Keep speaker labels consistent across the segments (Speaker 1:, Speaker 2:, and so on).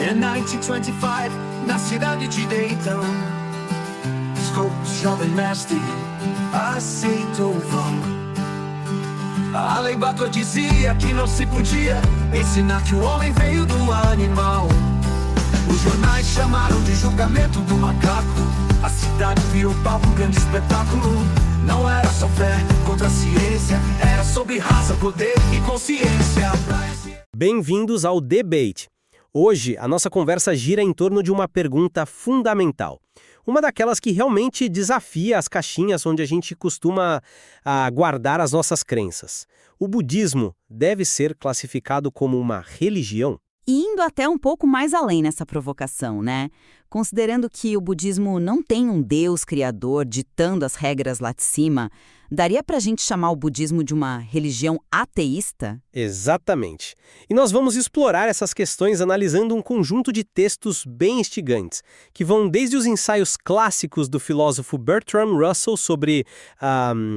Speaker 1: In 1925, na cidade de Dayton, Scott, jovem mestre, aceitou o vão. A lei Bator dizia que não se podia ensinar que o homem veio do animal. Os jornais chamaram de julgamento do macaco. A cidade virou palco, um grande espetáculo. Não era só fé contra a ciência, era sobre raça, poder e consciência.
Speaker 2: Bem-vindos ao Debate. Hoje, a nossa conversa gira em torno de uma pergunta fundamental. Uma daquelas que realmente desafia as caixinhas onde a gente costuma guardar as nossas crenças. O budismo deve ser classificado como uma religião?
Speaker 3: E indo até um pouco mais além nessa provocação, né? Considerando que o budismo não tem um Deus criador ditando as regras lá de cima, daria pra gente chamar o budismo de uma religião ateísta?
Speaker 2: Exatamente. E nós vamos explorar essas questões analisando um conjunto de textos bem instigantes, que vão desde os ensaios clássicos do filósofo Bertrand Russell sobre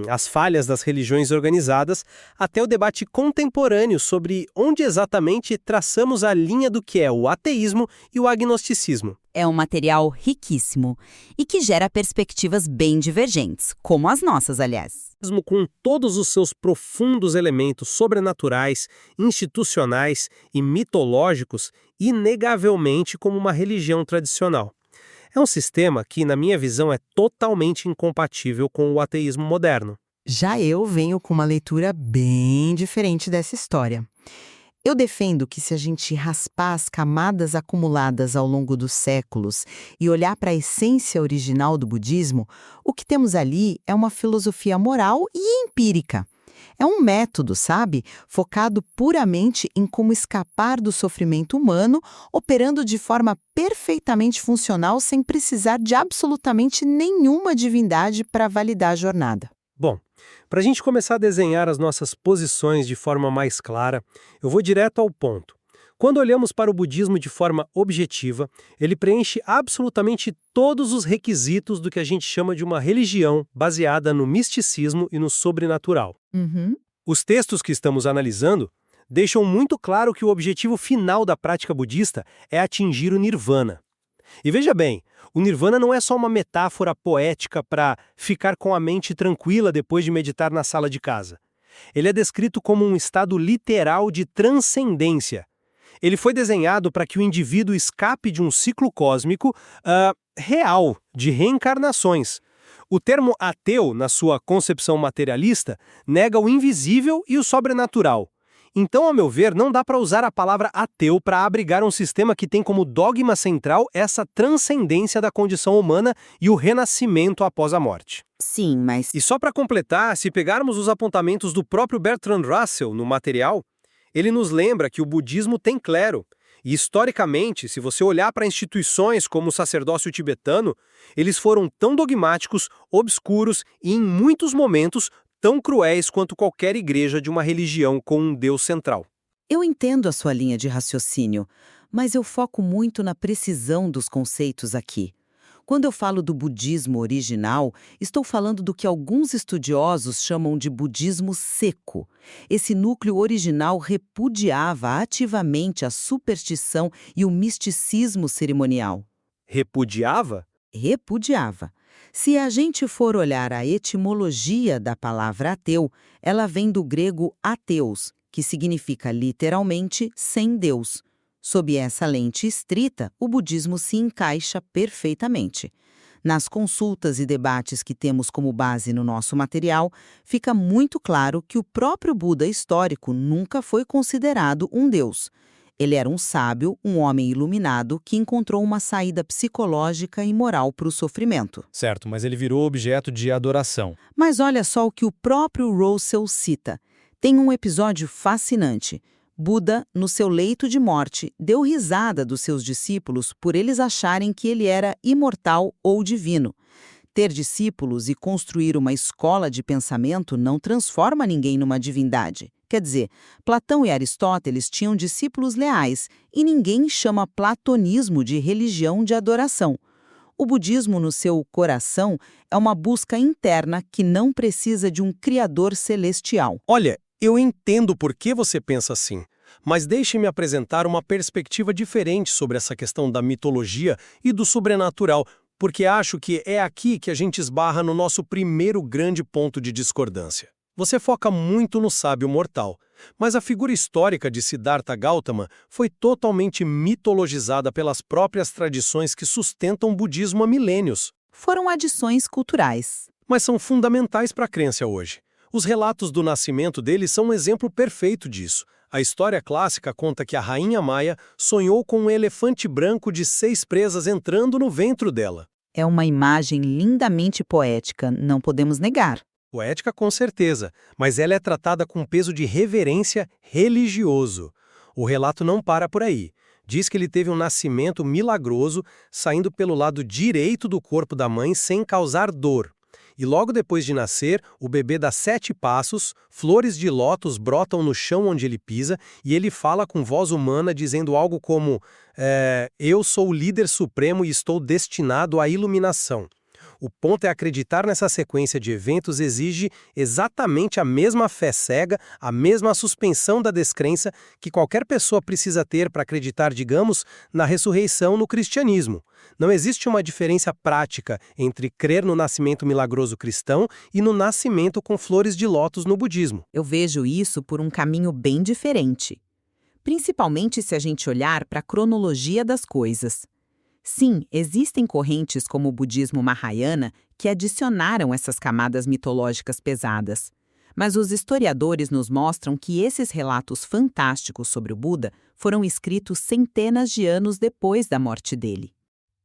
Speaker 2: as falhas das religiões organizadas, até o debate contemporâneo sobre onde exatamente traçamos a linha do que é o ateísmo e o agnosticismo.
Speaker 3: É um material riquíssimo e que gera perspectivas bem divergentes, como as nossas, aliás.
Speaker 2: Mesmo com todos os seus profundos elementos sobrenaturais, institucionais e mitológicos, inegavelmente como uma religião tradicional. É um sistema que, na minha visão, é totalmente incompatível com o ateísmo moderno.
Speaker 4: Já eu venho com uma leitura bem diferente dessa história. Eu defendo que se a gente raspar as camadas acumuladas ao longo dos séculos e olhar para a essência original do budismo, o que temos ali é uma filosofia moral e empírica. É um método, sabe? Focado puramente em como escapar do sofrimento humano, operando de forma perfeitamente funcional sem precisar de absolutamente nenhuma divindade para validar a jornada.
Speaker 2: Bom, para a gente começar a desenhar as nossas posições de forma mais clara, eu vou direto ao ponto. Quando olhamos para o budismo de forma objetiva, ele preenche absolutamente todos os requisitos do que a gente chama de uma religião baseada no misticismo e no sobrenatural. Os textos que estamos analisando deixam muito claro que o objetivo final da prática budista é atingir o nirvana. E veja bem, o nirvana não é só uma metáfora poética para ficar com a mente tranquila depois de meditar na sala de casa. Ele é descrito como um estado literal de transcendência. Ele foi desenhado para que o indivíduo escape de um ciclo cósmico real, de reencarnações. O termo ateu, na sua concepção materialista, nega o invisível e o sobrenatural. Então, ao meu ver, não dá para usar a palavra ateu para abrigar um sistema que tem como dogma central essa transcendência da condição humana e o renascimento após a morte.
Speaker 3: Sim, mas...
Speaker 2: E só para completar, se pegarmos os apontamentos do próprio Bertrand Russell no material, ele nos lembra que o budismo tem clero. E, historicamente, se você olhar para instituições como o sacerdócio tibetano, eles foram tão dogmáticos, obscuros e, em muitos momentos, tão cruéis quanto qualquer igreja de uma religião com um Deus central.
Speaker 3: Eu entendo a sua linha de raciocínio, mas eu foco muito na precisão dos conceitos aqui. Quando eu falo do budismo original, estou falando do que alguns estudiosos chamam de budismo seco. Esse núcleo original repudiava ativamente a superstição e o misticismo cerimonial.
Speaker 2: Repudiava?
Speaker 3: Repudiava. Se a gente for olhar a etimologia da palavra ateu, ela vem do grego ateus, que significa literalmente sem Deus. Sob essa lente estrita, o budismo se encaixa perfeitamente. Nas consultas e debates que temos como base no nosso material, fica muito claro que o próprio Buda histórico nunca foi considerado um deus. Ele era um sábio, um homem iluminado que encontrou uma saída psicológica e moral para o sofrimento.
Speaker 2: Certo, mas ele virou objeto de adoração.
Speaker 3: Mas olha só o que o próprio Russell cita. Tem um episódio fascinante. Buda, no seu leito de morte, deu risada dos seus discípulos por eles acharem que ele era imortal ou divino. Ter discípulos e construir uma escola de pensamento não transforma ninguém numa divindade. Quer dizer, Platão e Aristóteles tinham discípulos leais e ninguém chama platonismo de religião de adoração. O budismo, no seu coração, é uma busca interna que não precisa de um criador celestial.
Speaker 2: Olha, eu entendo por que você pensa assim, Mas deixe-me apresentar uma perspectiva diferente sobre essa questão da mitologia e do sobrenatural, porque acho que é aqui que a gente esbarra no nosso primeiro grande ponto de discordância. Você foca muito no sábio mortal, mas a figura histórica de Siddhartha Gautama foi totalmente mitologizada pelas próprias tradições que sustentam o budismo há milênios.
Speaker 3: Foram adições culturais.
Speaker 2: Mas são fundamentais para a crença hoje. Os relatos do nascimento dele são um exemplo perfeito disso. A história clássica conta que a rainha Maia sonhou com um elefante branco de 6 presas entrando no ventre dela.
Speaker 3: É uma imagem lindamente poética, não podemos negar.
Speaker 2: Poética com certeza, mas ela é tratada com peso de reverência religioso. O relato não para por aí. Diz que ele teve um nascimento milagroso, saindo pelo lado direito do corpo da mãe sem causar dor. E logo depois de nascer, o bebê dá 7 passos, flores de lótus brotam no chão onde ele pisa e ele fala com voz humana dizendo algo como eu sou o líder supremo e estou destinado à iluminação. O ponto é acreditar nessa sequência de eventos exige exatamente a mesma fé cega, a mesma suspensão da descrença que qualquer pessoa precisa ter para acreditar, digamos, na ressurreição no cristianismo. Não existe uma diferença prática entre crer no nascimento milagroso cristão e no nascimento com flores de lótus no budismo.
Speaker 3: Eu vejo isso por um caminho bem diferente. Principalmente se a gente olhar para a cronologia das coisas. Sim, existem correntes como o budismo Mahayana que adicionaram essas camadas mitológicas pesadas. Mas os historiadores nos mostram que esses relatos fantásticos sobre o Buda foram escritos centenas de anos depois da morte dele.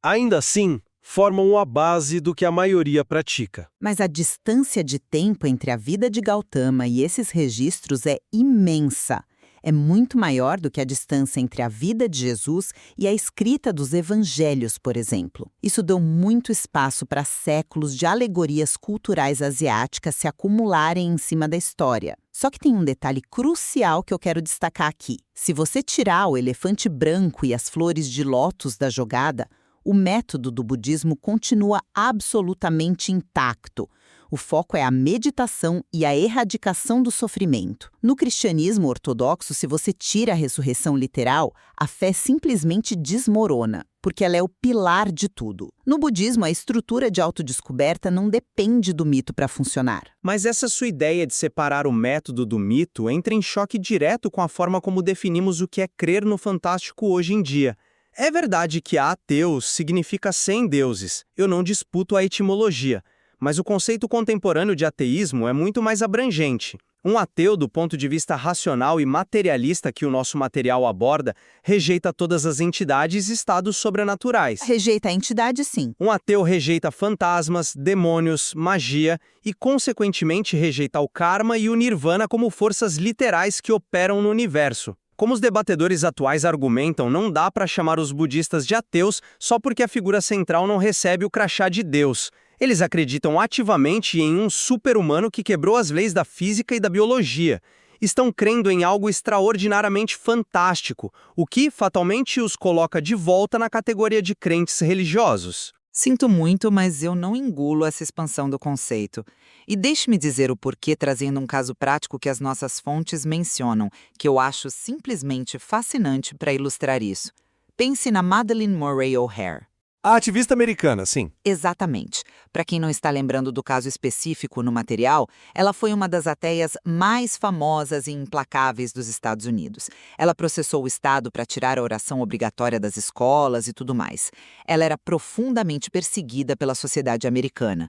Speaker 2: Ainda assim, formam a base do que a maioria pratica.
Speaker 3: Mas a distância de tempo entre a vida de Gautama e esses registros é imensa. É muito maior do que a distância entre a vida de Jesus e a escrita dos evangelhos, por exemplo. Isso deu muito espaço para séculos de alegorias culturais asiáticas se acumularem em cima da história. Só que tem um detalhe crucial que eu quero destacar aqui. Se você tirar o elefante branco e as flores de lótus da jogada, o método do budismo continua absolutamente intacto. O foco é a meditação e a erradicação do sofrimento. No cristianismo ortodoxo, se você tira a ressurreição literal, a fé simplesmente desmorona, porque ela é o pilar de tudo. No budismo, a estrutura de autodescoberta não depende do mito para funcionar.
Speaker 5: Mas essa sua ideia de separar o método do mito entra em choque direto com a forma como definimos o que é crer no fantástico hoje em dia. É verdade que ateus significa sem deuses. Eu não disputo a etimologia. Mas o conceito contemporâneo de ateísmo é muito mais abrangente. Um ateu, do ponto de vista racional e materialista que o nosso material aborda, rejeita todas as entidades e estados sobrenaturais.
Speaker 3: Rejeita a entidade, sim.
Speaker 5: Um ateu rejeita fantasmas, demônios, magia e, consequentemente, rejeita o karma e o nirvana como forças literais que operam no universo. Como os debatedores atuais argumentam, não dá para chamar os budistas de ateus só porque a figura central não recebe o crachá de Deus. Eles acreditam ativamente em um super-humano que quebrou as leis da física e da biologia. Estão crendo em algo extraordinariamente fantástico, o que fatalmente os coloca de volta na categoria de crentes religiosos.
Speaker 6: Sinto muito, mas eu não engulo essa expansão do conceito. E deixe-me dizer o porquê trazendo um caso prático que as nossas fontes mencionam, que eu acho simplesmente fascinante para ilustrar isso. Pense na Madeleine Murray O'Hair.
Speaker 2: A ativista americana, sim.
Speaker 6: Exatamente. Para quem não está lembrando do caso específico no material, ela foi uma das ateias mais famosas e implacáveis dos Estados Unidos. Ela processou o Estado para tirar a oração obrigatória das escolas e tudo mais. Ela era profundamente perseguida pela sociedade americana.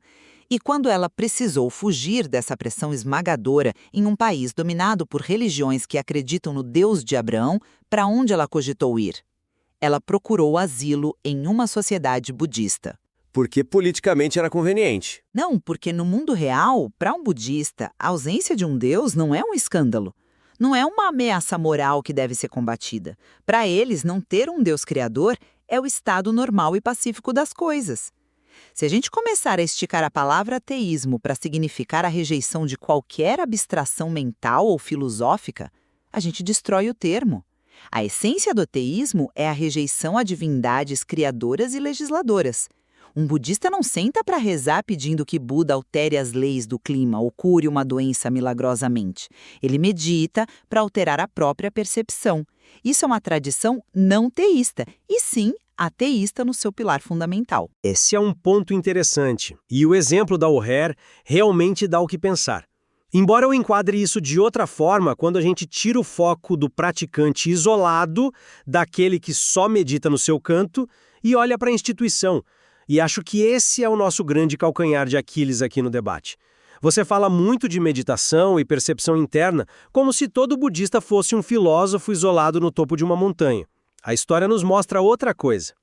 Speaker 6: E quando ela precisou fugir dessa pressão esmagadora em um país dominado por religiões que acreditam no Deus de Abraão, para onde ela cogitou ir? Ela procurou asilo em uma sociedade budista.
Speaker 7: Porque politicamente era conveniente.
Speaker 6: Não, porque no mundo real, para um budista, a ausência de um Deus não é um escândalo. Não é uma ameaça moral que deve ser combatida. Para eles, não ter um Deus criador é o estado normal e pacífico das coisas. Se a gente começar a esticar a palavra ateísmo para significar a rejeição de qualquer abstração mental ou filosófica, a gente destrói o termo. A essência do ateísmo é a rejeição a divindades criadoras e legisladoras. Um budista não senta para rezar pedindo que Buda altere as leis do clima ou cure uma doença milagrosamente. Ele medita para alterar a própria percepção. Isso é uma tradição não teísta, e sim ateísta no seu pilar fundamental.
Speaker 2: Esse é um ponto interessante, e o exemplo da O'Hare realmente dá o que pensar. Embora eu enquadre isso de outra forma, quando a gente tira o foco do praticante isolado, daquele que só medita no seu canto, e olha para a instituição. E acho que esse é o nosso grande calcanhar de Aquiles aqui no debate. Você fala muito de meditação e percepção interna, como se todo budista fosse um filósofo isolado no topo de uma montanha. A história nos mostra outra coisa.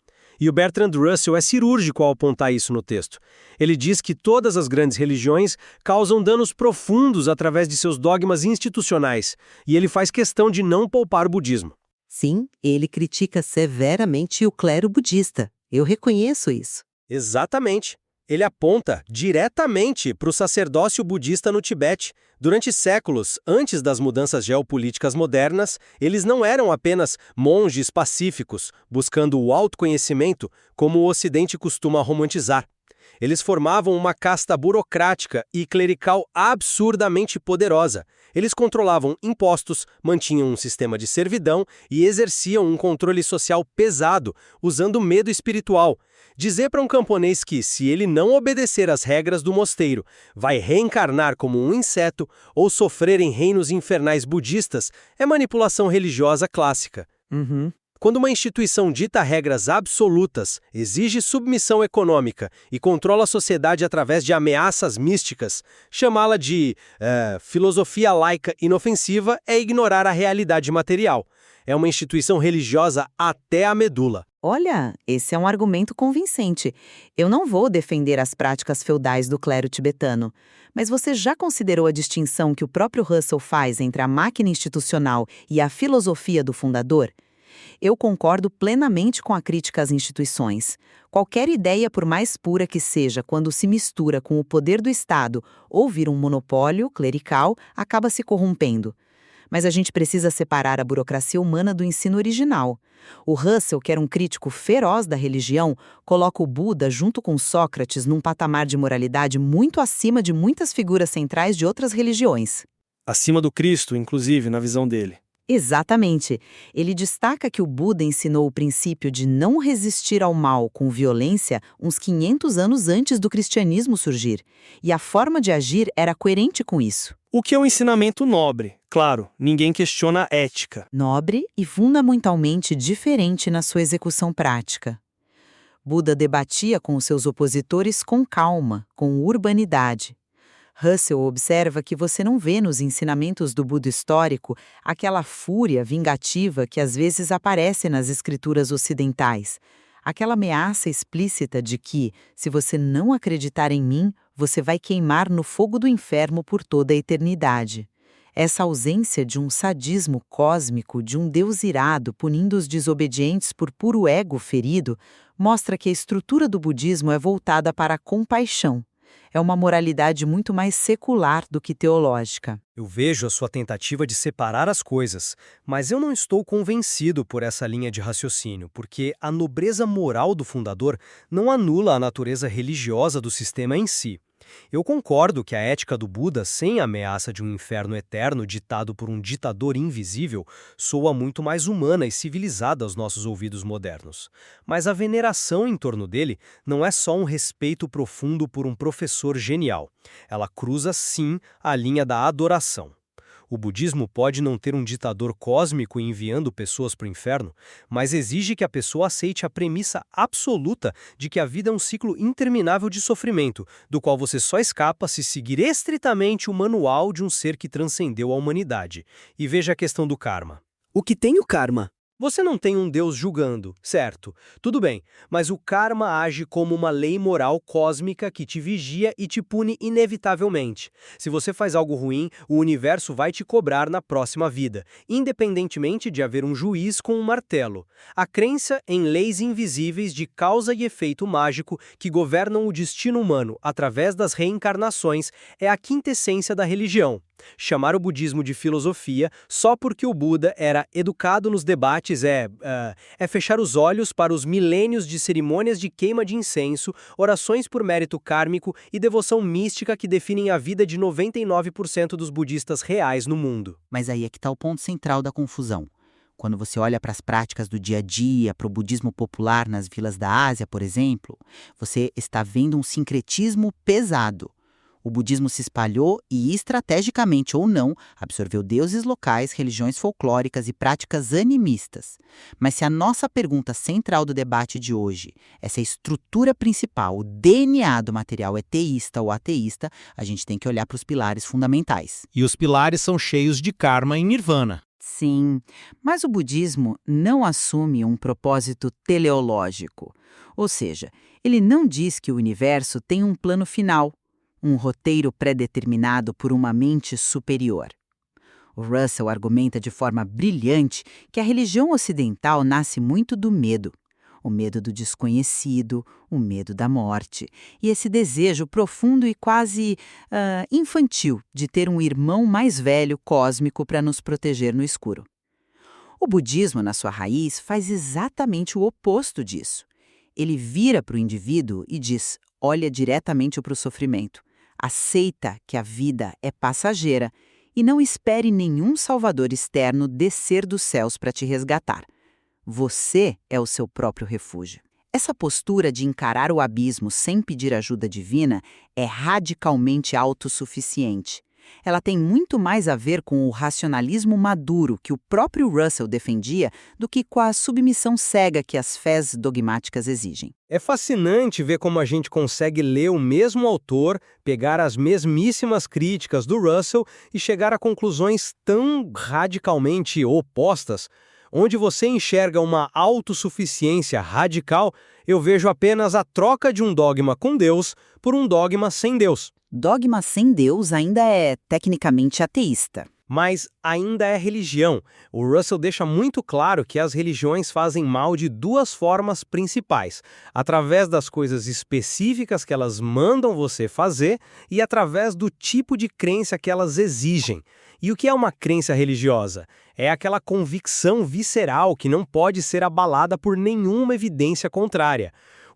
Speaker 2: E o Bertrand Russell é cirúrgico ao apontar isso no texto. Ele diz que todas as grandes religiões causam danos profundos através de seus dogmas institucionais, e ele faz questão de não poupar o budismo.
Speaker 8: Sim, ele critica severamente o clero budista. Eu reconheço isso.
Speaker 2: Exatamente. Ele aponta diretamente para o sacerdócio budista no Tibete. Durante séculos, antes das mudanças geopolíticas modernas, eles não eram apenas monges pacíficos, buscando o autoconhecimento, como o Ocidente costuma romantizar. Eles formavam uma casta burocrática e clerical absurdamente poderosa. Eles controlavam impostos, mantinham um sistema de servidão e exerciam um controle social pesado, usando medo espiritual. Dizer para um camponês que, se ele não obedecer às regras do mosteiro, vai reencarnar como um inseto ou sofrer em reinos infernais budistas é manipulação religiosa clássica. Quando uma instituição dita regras absolutas, exige submissão econômica e controla a sociedade através de ameaças místicas, chamá-la de filosofia laica inofensiva é ignorar a realidade material. É uma instituição religiosa até a medula.
Speaker 3: Olha, esse é um argumento convincente. Eu não vou defender as práticas feudais do clero tibetano, mas você já considerou a distinção que o próprio Russell faz entre a máquina institucional e a filosofia do fundador? Eu concordo plenamente com a crítica às instituições. Qualquer ideia, por mais pura que seja, quando se mistura com o poder do Estado ou vira um monopólio clerical, acaba se corrompendo. Mas a gente precisa separar a burocracia humana do ensino original. O Russell, que era um crítico feroz da religião, coloca o Buda junto com Sócrates num patamar de moralidade muito acima de muitas figuras centrais de outras religiões.
Speaker 5: Acima do Cristo, inclusive, na visão dele.
Speaker 3: Exatamente. Ele destaca que o Buda ensinou o princípio de não resistir ao mal com violência uns 500 anos antes do cristianismo surgir, e a forma de agir era coerente com isso.
Speaker 5: O que é um ensinamento nobre. Claro, ninguém questiona a ética.
Speaker 3: Nobre e fundamentalmente diferente na sua execução prática. Buda debatia com os seus opositores com calma, com urbanidade. Russell observa que você não vê nos ensinamentos do Buda histórico aquela fúria vingativa que às vezes aparece nas escrituras ocidentais, aquela ameaça explícita de que, se você não acreditar em mim, você vai queimar no fogo do inferno por toda a eternidade. Essa ausência de um sadismo cósmico, de um Deus irado punindo os desobedientes por puro ego ferido, mostra que a estrutura do budismo é voltada para a compaixão. É uma moralidade muito mais secular do que teológica.
Speaker 2: Eu vejo a sua tentativa de separar as coisas, mas eu não estou convencido por essa linha de raciocínio, porque a nobreza moral do fundador não anula a natureza religiosa do sistema em si. Eu concordo que a ética do Buda, sem a ameaça de um inferno eterno ditado por um ditador invisível, soa muito mais humana e civilizada aos nossos ouvidos modernos. Mas a veneração em torno dele não é só um respeito profundo por um professor genial. Ela cruza, sim, a linha da adoração. O budismo pode não ter um ditador cósmico enviando pessoas para o inferno, mas exige que a pessoa aceite a premissa absoluta de que a vida é um ciclo interminável de sofrimento, do qual você só escapa se seguir estritamente o manual de um ser que transcendeu a humanidade. E veja a questão do karma.
Speaker 9: O que tem o karma?
Speaker 2: Você não tem um Deus julgando, certo? Tudo bem, mas o karma age como uma lei moral cósmica que te vigia e te pune inevitavelmente. Se você faz algo ruim, o universo vai te cobrar na próxima vida, independentemente de haver um juiz com um martelo. A crença em leis invisíveis de causa e efeito mágico que governam o destino humano através das reencarnações é a quintessência da religião. Chamar o budismo de filosofia só porque o Buda era educado nos debates mortes é fechar os olhos para os milênios de cerimônias de queima de incenso, orações por mérito kármico e devoção mística que definem a vida de 99% dos budistas reais no mundo.
Speaker 3: Mas aí é que está o ponto central da confusão. Quando você olha para as práticas do dia a dia, para o budismo popular nas vilas da Ásia, por exemplo, você está vendo um sincretismo pesado. O budismo se espalhou e, estrategicamente ou não, absorveu deuses locais, religiões folclóricas e práticas animistas. Mas se a nossa pergunta central do debate de hoje, essa estrutura principal, o DNA do material é teísta ou ateísta, a gente tem que olhar para os pilares fundamentais.
Speaker 5: E os pilares são cheios de karma e nirvana.
Speaker 6: Sim, mas o budismo não assume um propósito teleológico. Ou seja, ele não diz que o universo tem um plano final, um roteiro pré-determinado por uma mente superior. O Russell argumenta de forma brilhante que a religião ocidental nasce muito do medo. O medo do desconhecido, o medo da morte, e esse desejo profundo e quase infantil de ter um irmão mais velho cósmico para nos proteger no escuro. O budismo, na sua raiz, faz exatamente o oposto disso. Ele vira para o indivíduo e diz: olha diretamente para o sofrimento, aceita que a vida é passageira e não espere nenhum salvador externo descer dos céus para te resgatar. Você é o seu próprio refúgio. Essa postura de encarar o abismo sem pedir ajuda divina é radicalmente autossuficiente. Ela tem muito mais a ver com o racionalismo maduro que o próprio Russell defendia do que com a submissão cega que as fés dogmáticas exigem.
Speaker 2: É fascinante ver como a gente consegue ler o mesmo autor, pegar as mesmíssimas críticas do Russell e chegar a conclusões tão radicalmente opostas. Onde você enxerga uma autossuficiência radical, eu vejo apenas a troca de um dogma com Deus por um dogma sem Deus.
Speaker 6: Dogma sem Deus ainda é tecnicamente ateísta.
Speaker 2: Mas ainda é religião. O Russell deixa muito claro que as religiões fazem mal de duas formas principais: através das coisas específicas que elas mandam você fazer e através do tipo de crença que elas exigem. E o que é uma crença religiosa? É aquela convicção visceral que não pode ser abalada por nenhuma evidência contrária.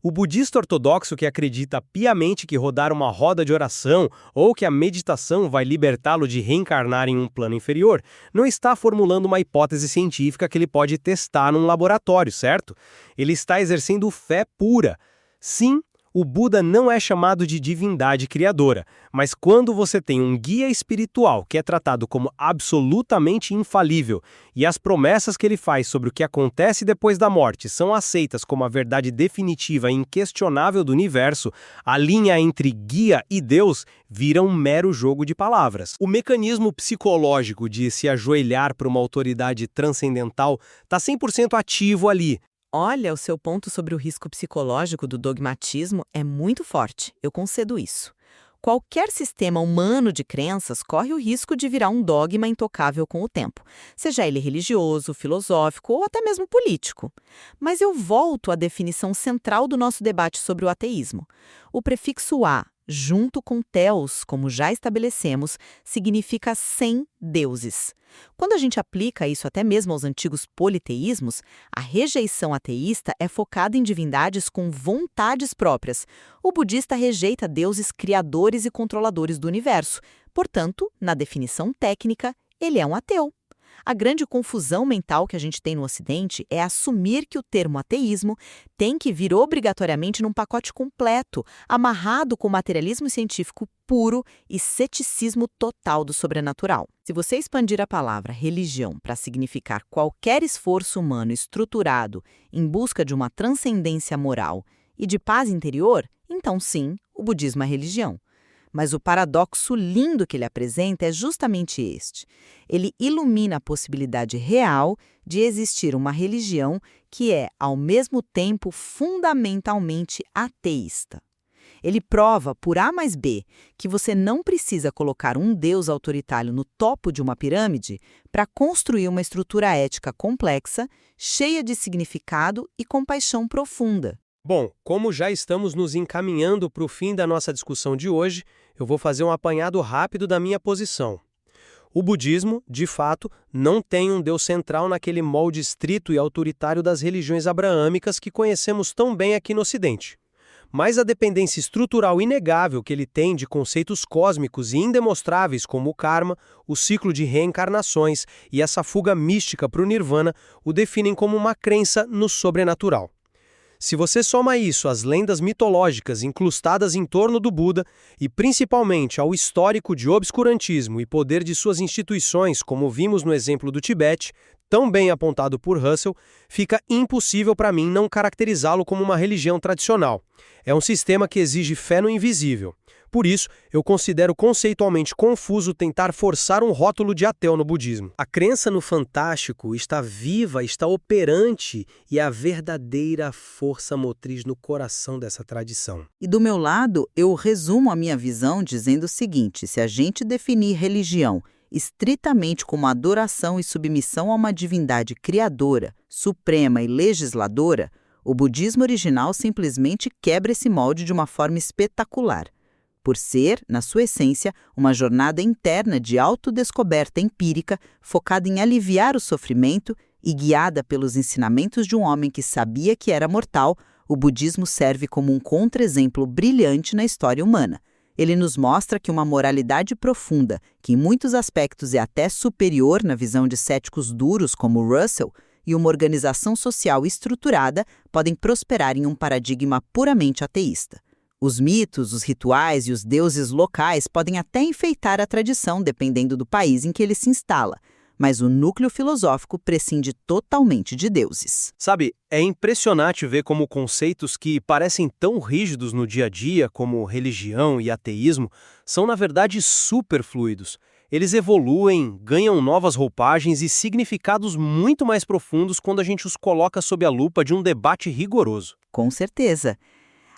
Speaker 2: O budista ortodoxo que acredita piamente que rodar uma roda de oração ou que a meditação vai libertá-lo de reencarnar em um plano inferior, não está formulando uma hipótese científica que ele pode testar num laboratório, certo? Ele está exercendo fé pura. Sim, o Buda não é chamado de divindade criadora, mas quando você tem um guia espiritual que é tratado como absolutamente infalível e as promessas que ele faz sobre o que acontece depois da morte são aceitas como a verdade definitiva e inquestionável do universo, a linha entre guia e Deus vira um mero jogo de palavras. O mecanismo psicológico de se ajoelhar para uma autoridade transcendental está 100% ativo ali.
Speaker 9: Olha, o seu ponto sobre o risco psicológico do dogmatismo é muito forte, eu concedo isso. Qualquer sistema humano de crenças corre o risco de virar um dogma intocável com o tempo, seja ele religioso, filosófico ou até mesmo político. Mas eu volto à definição central do nosso debate sobre o ateísmo. O prefixo a, junto com theos, como já estabelecemos, significa sem deuses. Quando a gente aplica isso até mesmo aos antigos politeísmos, a rejeição ateísta é focada em divindades com vontades próprias. O budista rejeita deuses criadores e controladores do universo. Portanto, na definição técnica, ele é um ateu. A grande confusão mental que a gente tem no Ocidente é assumir que o termo ateísmo tem que vir obrigatoriamente num pacote completo, amarrado com materialismo científico puro e ceticismo total do sobrenatural. Se você expandir a palavra religião para significar qualquer esforço humano estruturado em busca de uma transcendência moral e de paz interior, então sim, o budismo é religião. Mas o paradoxo lindo que ele apresenta é justamente este. Ele ilumina a possibilidade real de existir uma religião que é, ao mesmo tempo, fundamentalmente ateísta. Ele prova, por A mais B, que você não precisa colocar um deus autoritário no topo de uma pirâmide para construir uma estrutura ética complexa, cheia de significado e compaixão profunda.
Speaker 2: Bom, como já estamos nos encaminhando para o fim da nossa discussão de hoje, eu vou fazer um apanhado rápido da minha posição. O budismo, de fato, não tem um Deus central naquele molde estrito e autoritário das religiões abraâmicas que conhecemos tão bem aqui no Ocidente. Mas a dependência estrutural inegável que ele tem de conceitos cósmicos e indemonstráveis como o karma, o ciclo de reencarnações e essa fuga mística para o nirvana o definem como uma crença no sobrenatural. Se você soma isso às lendas mitológicas incrustadas em torno do Buda e principalmente ao histórico de obscurantismo e poder de suas instituições, como vimos no exemplo do Tibete, tão bem apontado por Russell, fica impossível para mim não caracterizá-lo como uma religião tradicional. É um sistema que exige fé no invisível. Por isso, eu considero conceitualmente confuso tentar forçar um rótulo de ateu no budismo. A crença no fantástico está viva, está operante e é a verdadeira força motriz no coração dessa tradição.
Speaker 3: E do meu lado, eu resumo a minha visão dizendo o seguinte: se a gente definir religião estritamente como adoração e submissão a uma divindade criadora, suprema e legisladora, o budismo original simplesmente quebra esse molde de uma forma espetacular. Por ser, na sua essência, uma jornada interna de autodescoberta empírica focada em aliviar o sofrimento e guiada pelos ensinamentos de um homem que sabia que era mortal, o budismo serve como um contra-exemplo brilhante na história humana. Ele nos mostra que uma moralidade profunda, que em muitos aspectos é até superior na visão de céticos duros como Russell, e uma organização social estruturada podem prosperar em um paradigma puramente ateísta. Os mitos, os rituais e os deuses locais podem até enfeitar a tradição dependendo do país em que ele se instala, mas o núcleo filosófico prescinde totalmente de deuses.
Speaker 2: Sabe, é impressionante ver como conceitos que parecem tão rígidos no dia a dia, como religião e ateísmo, são na verdade superfluidos. Eles evoluem, ganham novas roupagens e significados muito mais profundos quando a gente os coloca sob a lupa de um debate rigoroso.
Speaker 3: Com certeza.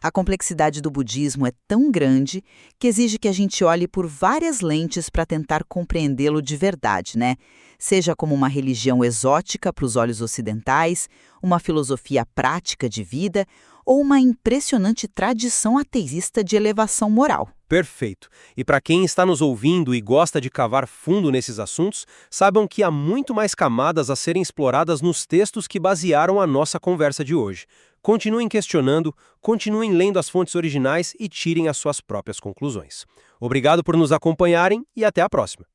Speaker 3: A complexidade do budismo é tão grande que exige que a gente olhe por várias lentes para tentar compreendê-lo de verdade, né? Seja como uma religião exótica para os olhos ocidentais, uma filosofia prática de vida ou uma impressionante tradição ateísta de elevação moral.
Speaker 2: Perfeito. E para quem está nos ouvindo e gosta de cavar fundo nesses assuntos, saibam que há muito mais camadas a serem exploradas nos textos que basearam a nossa conversa de hoje. Continuem questionando, continuem lendo as fontes originais e tirem as suas próprias conclusões. Obrigado por nos acompanharem e até a próxima.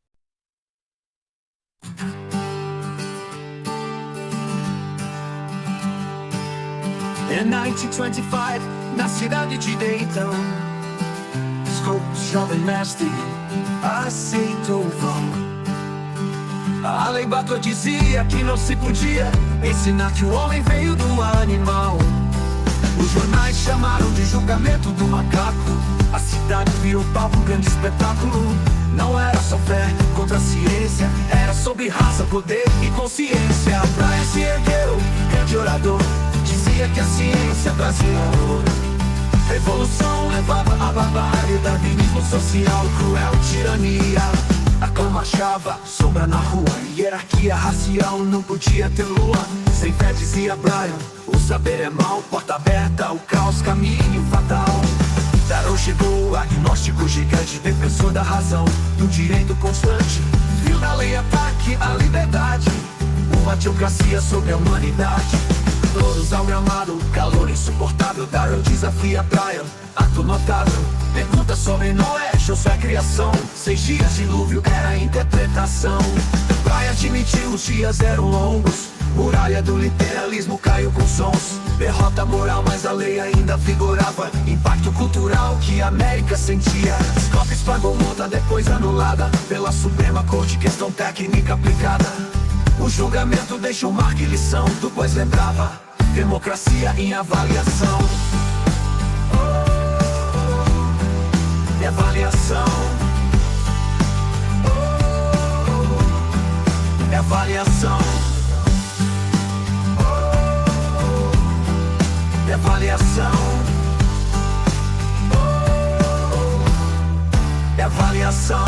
Speaker 1: Em 1925, na cidade de Dayton, Scott, jovem mestre, aceitou o vão. A lei Batua dizia que não se podia ensinar que o homem veio do animal. Os jornais chamaram de julgamento do macaco. A cidade virou palco, um grande espetáculo. Não era só fé contra a ciência, era sobre raça, poder e consciência. Brian se ergueu, grande orador, dizia que a ciência trazia ouro. Revolução levava a barbárie, darwinismo social, cruel tirania. A clã marchava, sombra na rua, hierarquia racial, não podia ter lua. Sem fé, dizia Brian, o saber é mau, porta aberta, o caos, caminho fatal. Darrow chegou, agnóstico gigante, defensor da razão, do direito constante. Viu na lei ataque à liberdade, uma teocracia sobre a humanidade. Todos ao gramado, calor insuportável, Darrow desafia Brian, ato notável. Pergunta sobre Noé, show sua criação. 6 dias de dilúvio era a interpretação. Brian admitiu, os dias eram longos. Muralha do literalismo caiu com sons. Derrota moral, mas a lei ainda vigorava. Impacto cultural que a América sentia. Scott pagou multa, depois anulada pela Suprema Corte, questão técnica aplicada. O julgamento deixou marca e lição, depois lembrava, democracia em avaliação. Avaliação. Avaliação. Avaliação. Avaliação.